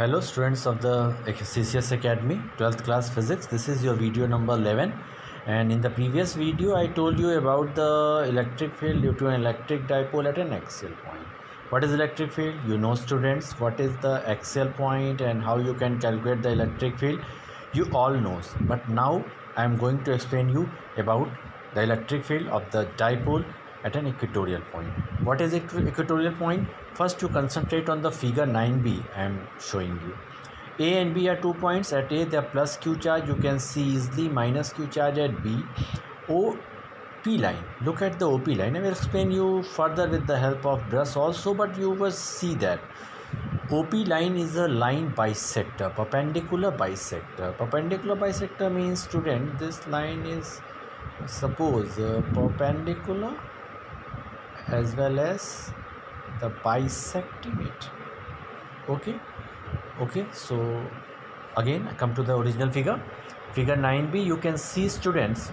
Hello students of the CCS Academy 12th class physics. This is your video number 11, and in the previous video I told you about the electric field due to an electric dipole at an axial point. What is electric field? You know students, what is the axial point and how you can calculate the electric field? You all knows, but now I am going to explain you about the electric field of the dipole at an equatorial point. What is equatorial point? First, you concentrate on the figure 9b I am showing you. A and B are 2 points. At A, they are plus Q charge. You can see easily minus Q charge at B. OP line. Look at the OP line. I will explain you further with the help of brush also, but you will see that OP line is a line bisector, perpendicular bisector. Perpendicular bisector means, student, this line is suppose perpendicular as well as the bisecting it. Okay, so again I come to the original figure 9b. You can see, students,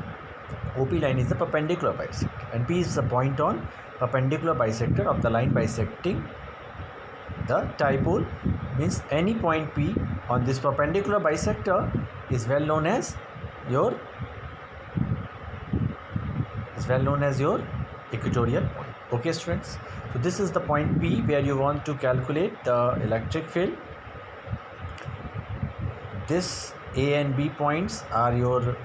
OP line is the perpendicular bisector and P is the point on perpendicular bisector of the line bisecting the dipole. Means any point P on this perpendicular bisector is well known as your equatorial point. Okay students, so this is the point P where you want to calculate the electric field. This A and B points are your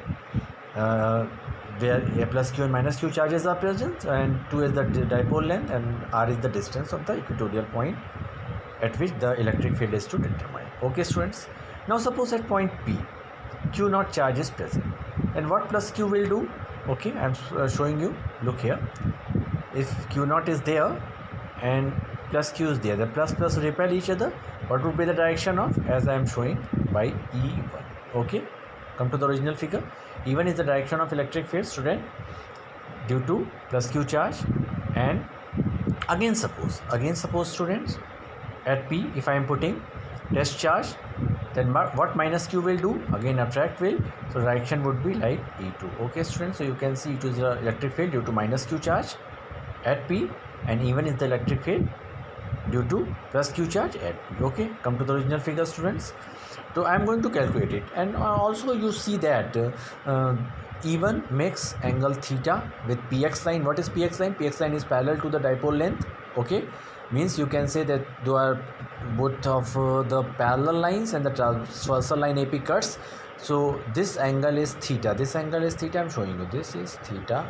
where A plus Q and minus Q charges are present, and 2 is the dipole length, and R is the distance of the equatorial point at which the electric field is to determine. Okay students, now suppose at point P Q naught charge is present, and what plus Q will do? Okay, I am showing you. Look here, if Q naught is there and plus Q is there, the plus repel each other. What would be the direction of, as I am showing by E1. Okay, come to the original figure. E1 is the direction of electric field, student, due to plus Q charge. And again suppose students, at P if I am putting test charge, then what minus Q will do? Again attract will, so direction would be like E2. Okay students, so you can see it is the electric field due to minus Q charge at P, and E1 is the electric field due to plus Q charge at P. Okay, come to the original figure, students. So I am going to calculate it, and also you see that E1 makes angle theta with PX line. What is PX line? PX line is parallel to the dipole length. Okay, means you can say that they are both of the parallel lines and the transversal line AP cuts. So this angle is theta. I am showing you. This is theta.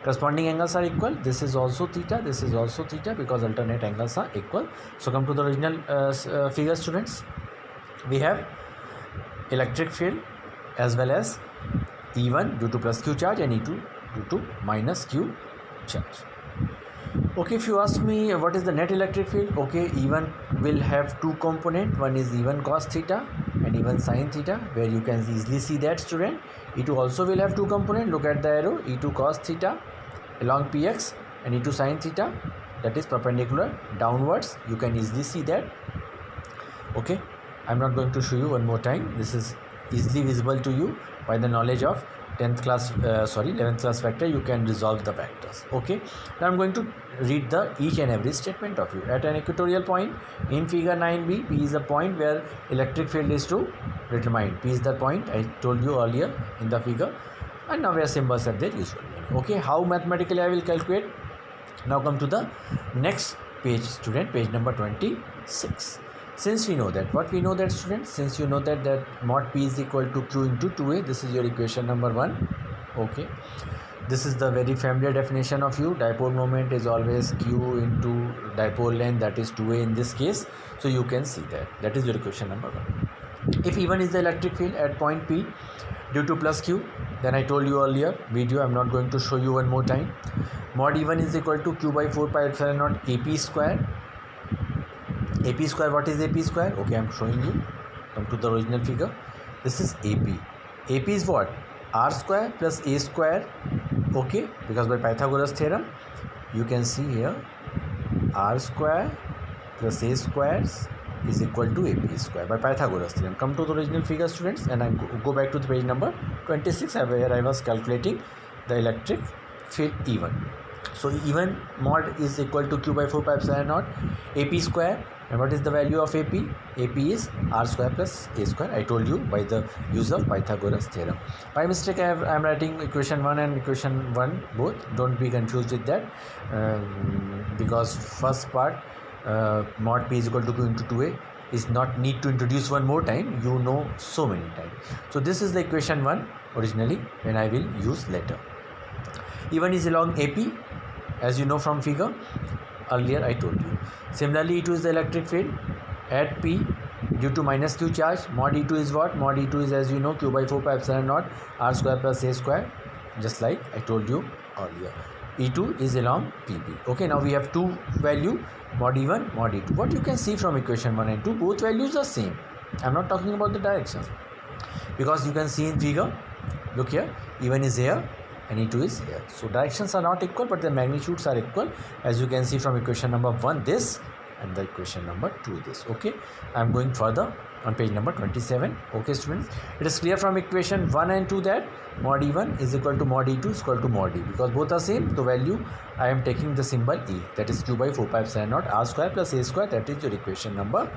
Corresponding angles are equal. This is also theta, because alternate angles are equal. So come to the original figure, students. We have electric field as well as E1 due to plus Q charge and E2 due to minus Q charge. Okay, if you ask me what is the net electric field, okay, E1 will have two components. One is E1 cos theta and E1 sin theta, where you can easily see that, student. E2 also will have two components. Look at the arrow, E2 cos theta along PX and E2 sin theta, that is perpendicular downwards. You can easily see that. Okay, I'm not going to show you one more time. This is easily visible to you by the knowledge of 11th class vector. You can resolve the vectors. Okay, now I'm going to read the each and every statement of you. At an equatorial point in figure 9b, P is a point where electric field is to determine. P is the point I told you earlier in the figure, and now where symbols are there usually. Okay, how mathematically I will calculate? Now come to the next page, student, page number 26. Since we know that, what we know that, students, since you know that mod P is equal to Q into 2A, this is your equation number 1. Okay, this is the very familiar definition of U. Dipole moment is always Q into dipole length, that is 2A in this case. So you can see that is your equation number 1. If E1 is the electric field at point P due to plus Q, then I told you earlier video, I'm not going to show you one more time. Mod E1 is equal to Q by 4 pi epsilon naught AP square. AP square, what is AP square? Okay, I'm showing you. Come to the original figure. This is AP. AP is what? R square plus A square. Okay, because by Pythagoras theorem, you can see here R square plus A squares is equal to AP square by Pythagoras theorem. Come to the original figure, students, and I go back to the page number 26 where I was calculating the electric field E1. So even mod is equal to q by 4 pi epsilon naught AP square. And what is the value of AP? AP is r square plus a square. I told you by the use of Pythagoras theorem. By mistake, I am writing equation 1 and equation 1 both. Don't be confused with that, because first part mod p is equal to q into 2a is not need to introduce one more time. You know so many times. So this is the equation 1 originally, when I will use later. E1 is along AP, as you know from figure. Earlier I told you. Similarly, E2 is the electric field at P due to minus q charge. Mod E2 is what? Mod E2 is, as you know, q by 4 pi epsilon naught r square plus a square, just like I told you earlier. E2 is along PP. Okay, now we have two value, mod E1, mod E2. What you can see from equation 1 and 2, both values are same. I am not talking about the direction, because you can see in figure, look here, E1 is here and E2 is here. So directions are not equal, but the magnitudes are equal, as you can see from equation number 1 this, and the equation number 2 this. Okay, I am going further on page number 27. Okay students, it is clear from equation 1 and 2 that mod E1 is equal to mod E2 is equal to mod E. Because both are same, the value I am taking the symbol E, that is q by 4 pi epsilon naught r square plus a square, that is your equation number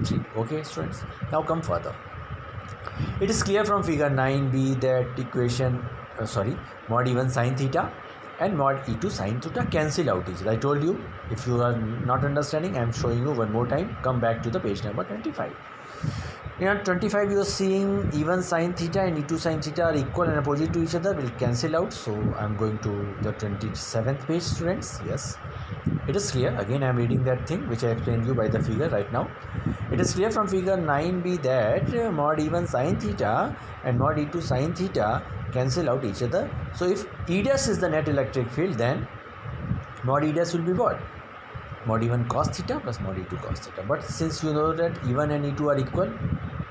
3. Okay students, now come further. It is clear from figure 9b that equation mod E1 sin theta and mod E2 sin theta cancel out each other. I told you, if you are not understanding, I am showing you one more time. Come back to the page number 25. In 25 you are seeing E1 sin theta and E2 sin theta are equal and opposite to each other, will cancel out. So I am going to the 27th page, students. Yes, it is clear. Again I am reading that thing which I explained you by the figure right now. It is clear from figure 9b that mod E1 sin theta and mod E2 sin theta cancel out each other. So if E dash is the net electric field, then mod E dash will be what? Mod E1 cos theta plus mod E2 cos theta. But since you know that E1 and E2 are equal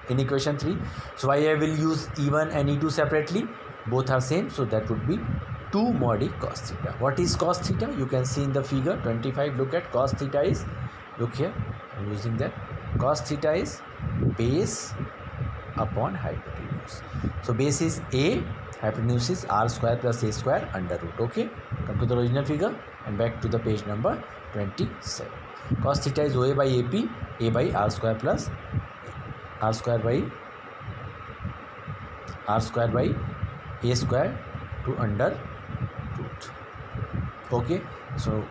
in equation 3, so why I will use E1 and E2 separately? Both are same, so that would be 2 mod E cos theta. What is cos theta? You can see in the figure 25. Look at cos theta is, look here, I am using that. Cos theta is base upon hypotenuse. So base is A, hypotenuse is r square plus a square under root. Okay, come to the original figure and back to the page number 27. Cos theta is OA by AP, A by r square plus r square by a square to under root. Okay, so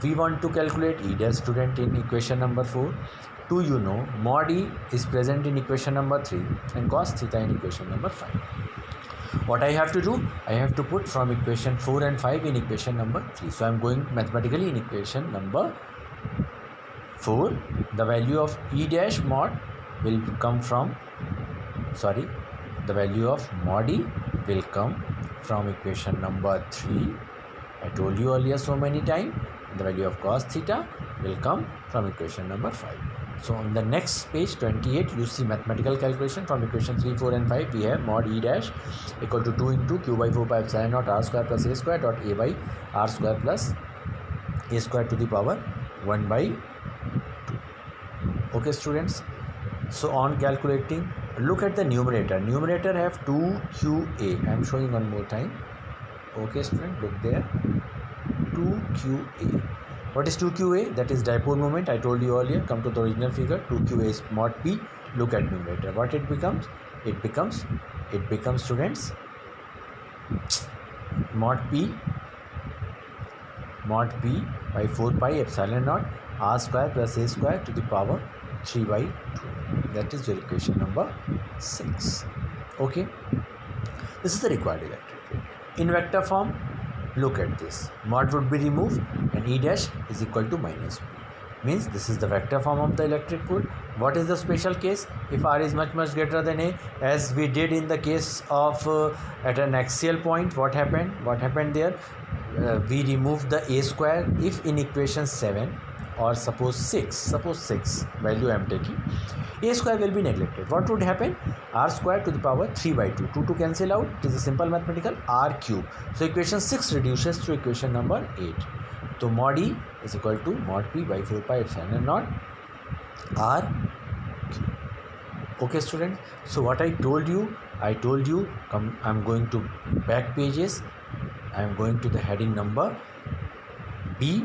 we want to calculate E dash, student, in equation number 4. 2 you know, mod E is present in equation number 3 and cos theta in equation number 5. What I have to do? I have to put from equation 4 and 5 in equation number 3. So I am going mathematically in equation number 4. The value of E dash mod will come from, the value of mod E will come from equation number 3. I told you earlier so many times. The value of cos theta will come from equation number 5. So on the next page 28, you see mathematical calculation from equation 3, 4 and 5. We have mod E dash equal to 2 into q by 4 pi epsilon naught r square plus a square dot a by r square plus a square to the power 1 by 2. Okay students, so on calculating, look at the numerator. Numerator have 2qa. I am showing one more time. Okay student, look there, 2qa. What is 2qa? That is dipole moment. I told you earlier. Come to the original figure. 2qa is mod p. Look at numerator. What it becomes? It becomes students, mod p by 4 pi epsilon naught r square plus a square to the power 3 by 2. That is your equation number 6. Okay, this is the required electric field in vector form. Look at this, mod would be removed and E dash is equal to minus p. Means this is the vector form of the electric field. What is the special case? If r is much greater than a, as we did in the case of at an axial point, what happened there? We removed the a square. If in equation 7 or suppose 6 value I am taking, a square will be neglected. What would happen? R square to the power 3 by 2. 2 to cancel out. It is a simple mathematical r cube. So equation 6 reduces to equation number 8. So mod E is equal to mod p by 4 pi epsilon naught r cube. Okay students, so what I told you, I am going to back pages. I am going to the heading number B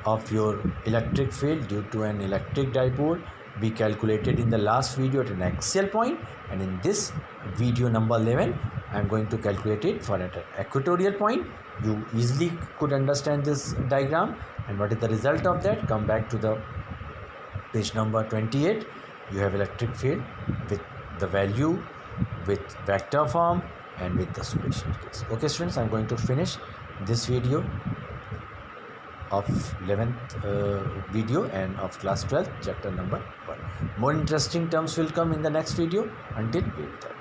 of your electric field due to an electric dipole we calculated in the last video at an axial point, and in this video number 11 I am going to calculate it for at an equatorial point. You easily could understand this diagram, and what is the result of that? Come back to the page number 28. You have electric field with the value, with vector form, and with the solution case. Okay students, I am going to finish this video of 11th video and of class 12 chapter number 1. More interesting terms will come in the next video. Until we meet that.